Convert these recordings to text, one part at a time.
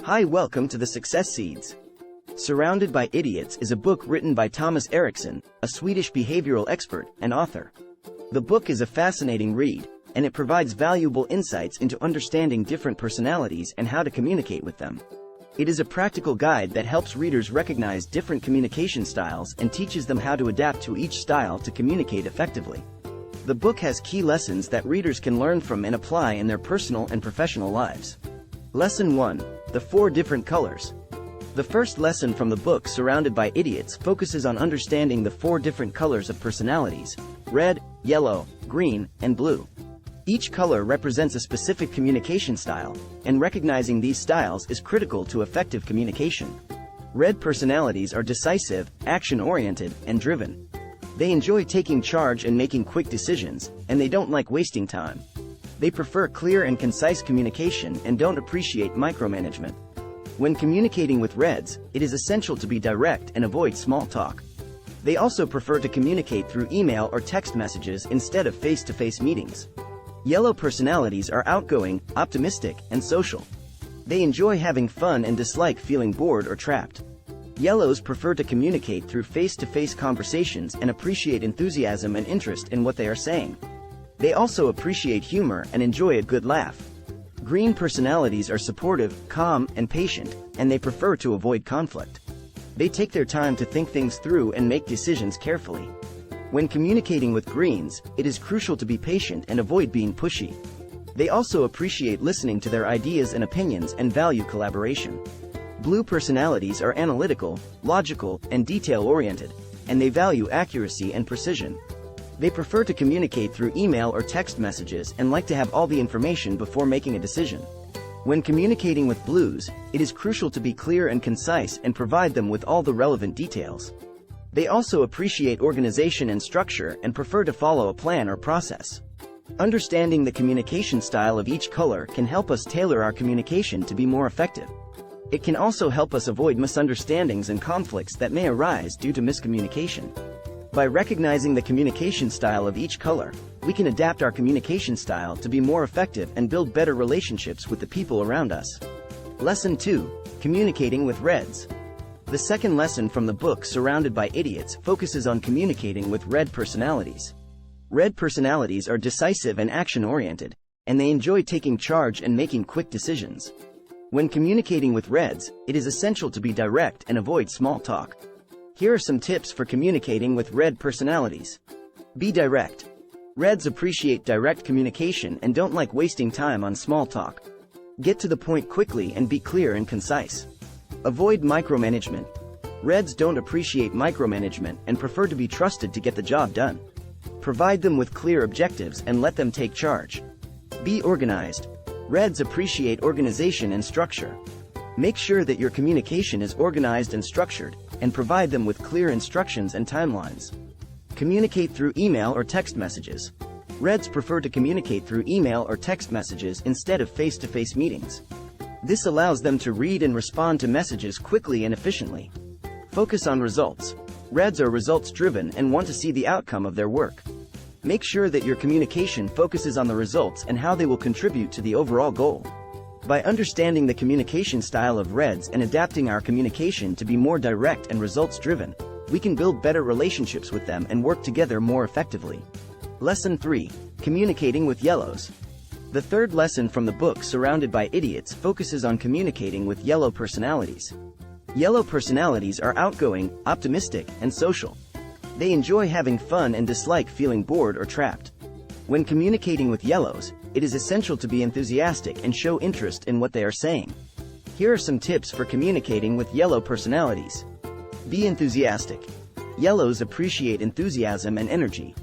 Hi, welcome to the Success Seeds. Surrounded by Idiots is a book written by Thomas Erikson, a Swedish behavioral expert and author. The book is a fascinating read, and it provides valuable insights into understanding different personalities and how to communicate with them. It is a practical guide that helps readers recognize different communication styles and teaches them how to adapt to each style to communicate effectively. The book has key lessons that readers can learn from and apply in their personal and professional lives. Lesson 1. The 4 different colors. The first lesson from the book Surrounded by Idiots focuses on understanding the 4 different colors of personalities: red, yellow, green, and blue. Each color represents a specific communication style, and recognizing these styles is critical to effective communication. Red personalities are decisive, action-oriented, and driven. They enjoy taking charge and making quick decisions, and they don't like wasting time. They prefer clear and concise communication and don't appreciate micromanagement. When communicating with Reds, it is essential to be direct and avoid small talk. They also prefer to communicate through email or text messages instead of face-to-face meetings. Yellow personalities are outgoing, optimistic, and social. They enjoy having fun and dislike feeling bored or trapped. Yellows prefer to communicate through face-to-face conversations and appreciate enthusiasm and interest in what they are saying. They also appreciate humor and enjoy a good laugh. Green personalities are supportive, calm, and patient, and they prefer to avoid conflict. They take their time to think things through and make decisions carefully. When communicating with Greens, it is crucial to be patient and avoid being pushy. They also appreciate listening to their ideas and opinions and value collaboration. Blue personalities are analytical, logical, and detail-oriented, and they value accuracy and precision. They prefer to communicate through email or text messages and like to have all the information before making a decision. When communicating with Blues, it is crucial to be clear and concise and provide them with all the relevant details. They also appreciate organization and structure and prefer to follow a plan or process. Understanding the communication style of each color can help us tailor our communication to be more effective. It can also help us avoid misunderstandings and conflicts that may arise due to miscommunication. By recognizing the communication style of each color, we can adapt our communication style to be more effective and build better relationships with the people around us. Lesson 2. Communicating with Reds. The second lesson from the book Surrounded by Idiots focuses on communicating with red personalities. Red personalities are decisive and action-oriented, and they enjoy taking charge and making quick decisions. When communicating with Reds, it is essential to be direct and avoid small talk. Here are some tips for communicating with red personalities. Be direct. Reds appreciate direct communication and don't like wasting time on small talk. Get to the point quickly and be clear and concise. Avoid micromanagement. Reds don't appreciate micromanagement and prefer to be trusted to get the job done. Provide them with clear objectives and let them take charge. Be organized. Reds appreciate organization and structure. Make sure that your communication is organized and structured, and provide them with clear instructions and timelines. Communicate through email or text messages. Reds prefer to communicate through email or text messages instead of face-to-face meetings. This allows them to read and respond to messages quickly and efficiently. Focus on results. Reds are results-driven and want to see the outcome of their work. Make sure that your communication focuses on the results and how they will contribute to the overall goal. By understanding the communication style of Reds and adapting our communication to be more direct and results-driven, we can build better relationships with them and work together more effectively. Lesson 3. Communicating with Yellows. The third lesson from the book Surrounded by Idiots focuses on communicating with yellow personalities. Yellow personalities are outgoing, optimistic, and social. They enjoy having fun and dislike feeling bored or trapped. When communicating with Yellows, it is essential to be enthusiastic and show interest in what they are saying. Here are some tips for communicating with yellow personalities. Be enthusiastic. Yellows appreciate enthusiasm and energy.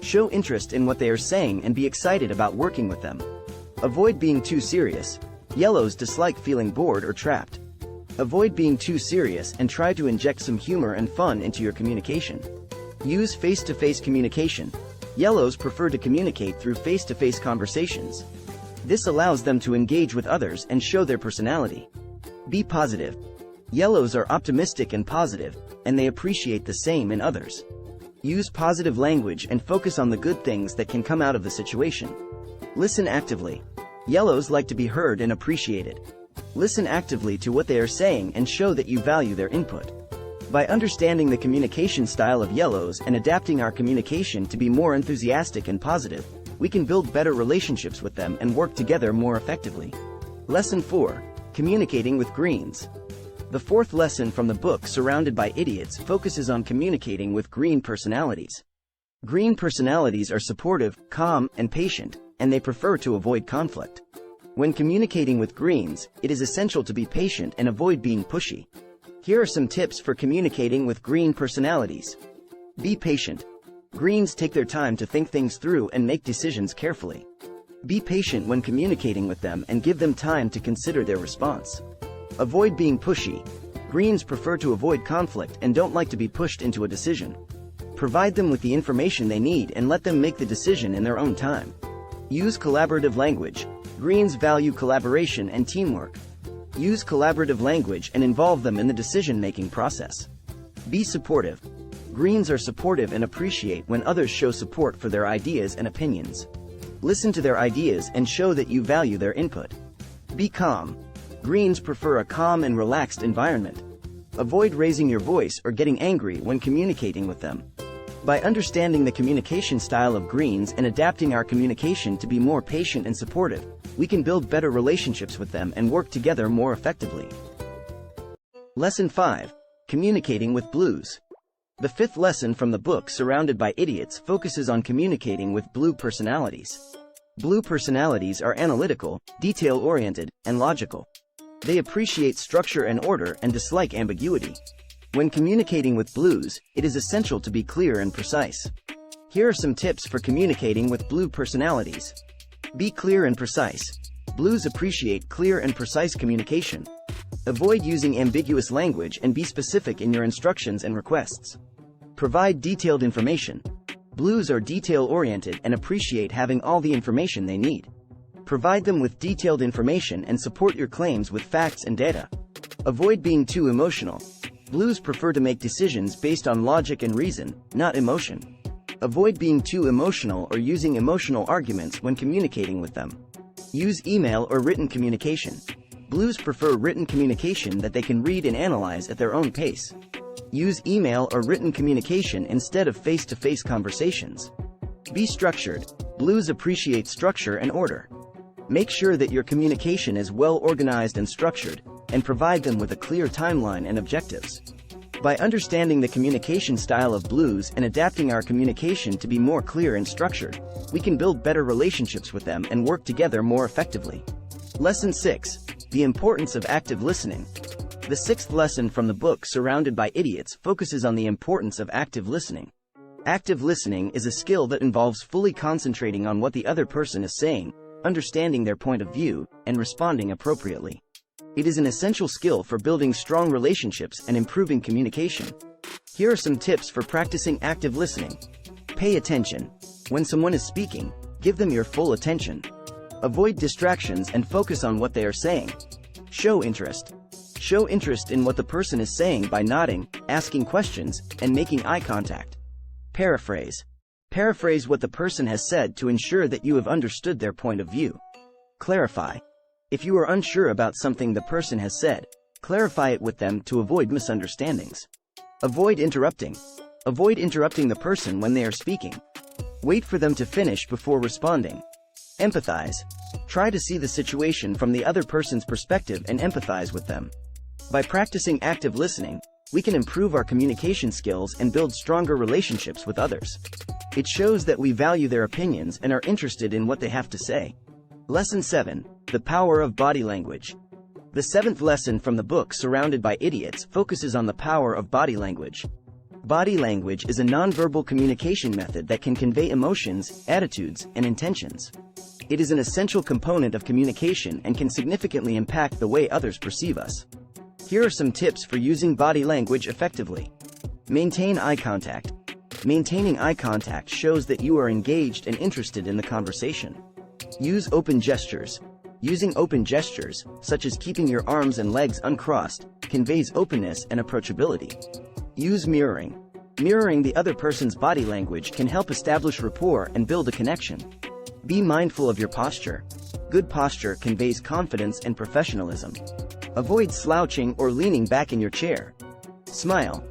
Show interest in what they are saying and be excited about working with them. Avoid being too serious. Yellows dislike feeling bored or trapped. Avoid being too serious and try to inject some humor and fun into your communication. Use face-to-face communication. Yellows prefer to communicate through face-to-face conversations. This allows them to engage with others and show their personality. Be positive. Yellows are optimistic and positive, and they appreciate the same in others. Use positive language and focus on the good things that can come out of the situation. Listen actively. Yellows like to be heard and appreciated. Listen actively to what they are saying and show that you value their input. By understanding the communication style of yellows and adapting our communication to be more enthusiastic and positive, we can build better relationships with them and work together more effectively. Lesson 4. Communicating with greens. The fourth lesson from the book Surrounded by Idiots focuses on communicating with green personalities. Green personalities are supportive, calm, and patient, and they prefer to avoid conflict. When communicating with greens, it is essential to be patient and avoid being pushy. Here are some tips for communicating with green personalities. Be patient. Greens take their time to think things through and make decisions carefully. Be patient when communicating with them and give them time to consider their response. Avoid being pushy. Greens prefer to avoid conflict and don't like to be pushed into a decision. Provide them with the information they need and let them make the decision in their own time. Use collaborative language. Greens value collaboration and teamwork. Use collaborative language and involve them in the decision-making process. Be supportive. Greens are supportive and appreciate when others show support for their ideas and opinions. Listen to their ideas and show that you value their input. Be calm. Greens prefer a calm and relaxed environment. Avoid raising your voice or getting angry when communicating with them. By understanding the communication style of greens and adapting our communication to be more patient and supportive, we can build better relationships with them and work together more effectively. Lesson 5. Communicating with blues. The fifth lesson from the book Surrounded by Idiots focuses on communicating with blue personalities. Blue personalities are analytical, detail-oriented, and logical. They appreciate structure and order and dislike ambiguity. When communicating with blues, it is essential to be clear and precise. Here are some tips for communicating with blue personalities. Be clear and precise. Blues appreciate clear and precise communication. Avoid using ambiguous language and be specific in your instructions and requests. Provide detailed information. Blues are detail-oriented and appreciate having all the information they need. Provide them with detailed information and support your claims with facts and data. Avoid being too emotional. Blues prefer to make decisions based on logic and reason, not emotion. Avoid being too emotional or using emotional arguments when communicating with them. Use email or written communication. Blues prefer written communication that they can read and analyze at their own pace. Use email or written communication instead of face-to-face conversations. Be structured. Blues appreciate structure and order. Make sure that your communication is well organized and structured, and provide them with a clear timeline and objectives. By understanding the communication style of blues and adapting our communication to be more clear and structured, we can build better relationships with them and work together more effectively. Lesson 6. The importance of active listening. The sixth lesson from the book Surrounded by Idiots focuses on the importance of active listening. Active listening is a skill that involves fully concentrating on what the other person is saying, understanding their point of view, and responding appropriately. It is an essential skill for building strong relationships and improving communication. Here are some tips for practicing active listening. Pay attention. When someone is speaking, give them your full attention. Avoid distractions and focus on what they are saying. Show interest. Show interest in what the person is saying by nodding, asking questions, and making eye contact. Paraphrase. Paraphrase what the person has said to ensure that you have understood their point of view. Clarify. If you are unsure about something the person has said, clarify it with them to avoid misunderstandings. Avoid interrupting. Avoid interrupting the person when they are speaking. Wait for them to finish before responding. Empathize. Try to see the situation from the other person's perspective and empathize with them. By practicing active listening, we can improve our communication skills and build stronger relationships with others. It shows that we value their opinions and are interested in what they have to say. Lesson 7. The power of body language. The seventh lesson from the book Surrounded by Idiots focuses on the power of body language. Body language is a nonverbal communication method that can convey emotions, attitudes, and intentions. It is an essential component of communication and can significantly impact the way others perceive us. Here are some tips for using body language effectively. Maintain eye contact. Maintaining eye contact shows that you are engaged and interested in the conversation. Use open gestures. Using open gestures, such as keeping your arms and legs uncrossed, conveys openness and approachability. Use mirroring. Mirroring the other person's body language can help establish rapport and build a connection. Be mindful of your posture. Good posture conveys confidence and professionalism. Avoid slouching or leaning back in your chair. Smile.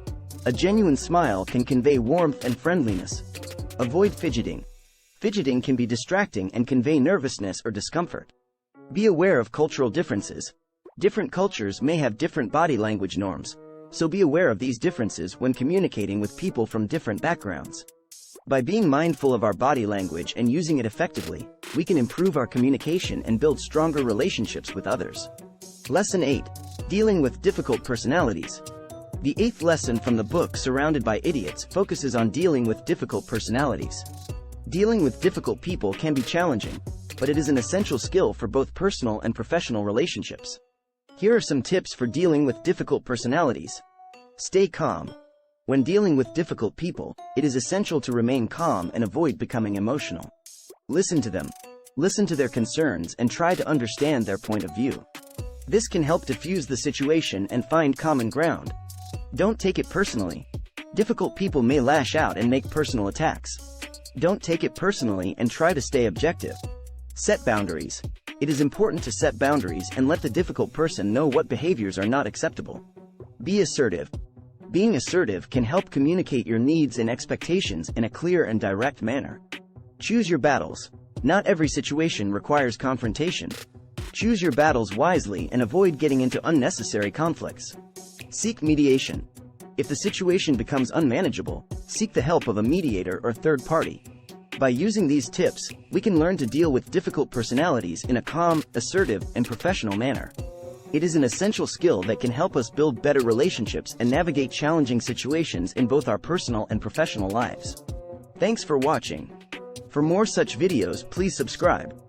A genuine smile can convey warmth and friendliness. Avoid fidgeting. Fidgeting can be distracting and convey nervousness or discomfort. Be aware of cultural differences. Different cultures may have different body language norms, so be aware of these differences when communicating with people from different backgrounds. By being mindful of our body language and using it effectively, we can improve our communication and build stronger relationships with others. Lesson 8. Dealing with difficult personalities. The 8th lesson from the book Surrounded by Idiots focuses on dealing with difficult personalities. Dealing with difficult people can be challenging, but it is an essential skill for both personal and professional relationships. Here are some tips for dealing with difficult personalities. Stay calm. When dealing with difficult people, it is essential to remain calm and avoid becoming emotional. Listen to them. Listen to their concerns and try to understand their point of view. This can help diffuse the situation and find common ground. Don't take it personally. Difficult people may lash out and make personal attacks. Don't take it personally and try to stay objective. Set boundaries. It is important to set boundaries and let the difficult person know what behaviors are not acceptable. Be assertive. Being assertive can help communicate your needs and expectations in a clear and direct manner. Choose your battles. Not every situation requires confrontation. Choose your battles wisely and avoid getting into unnecessary conflicts. Seek mediation. If the situation becomes unmanageable, seek the help of a mediator or third party. By using these tips, we can learn to deal with difficult personalities in a calm, assertive, and professional manner. It is an essential skill that can help us build better relationships and navigate challenging situations in both our personal and professional lives. Thanks for watching. For more such videos, please subscribe.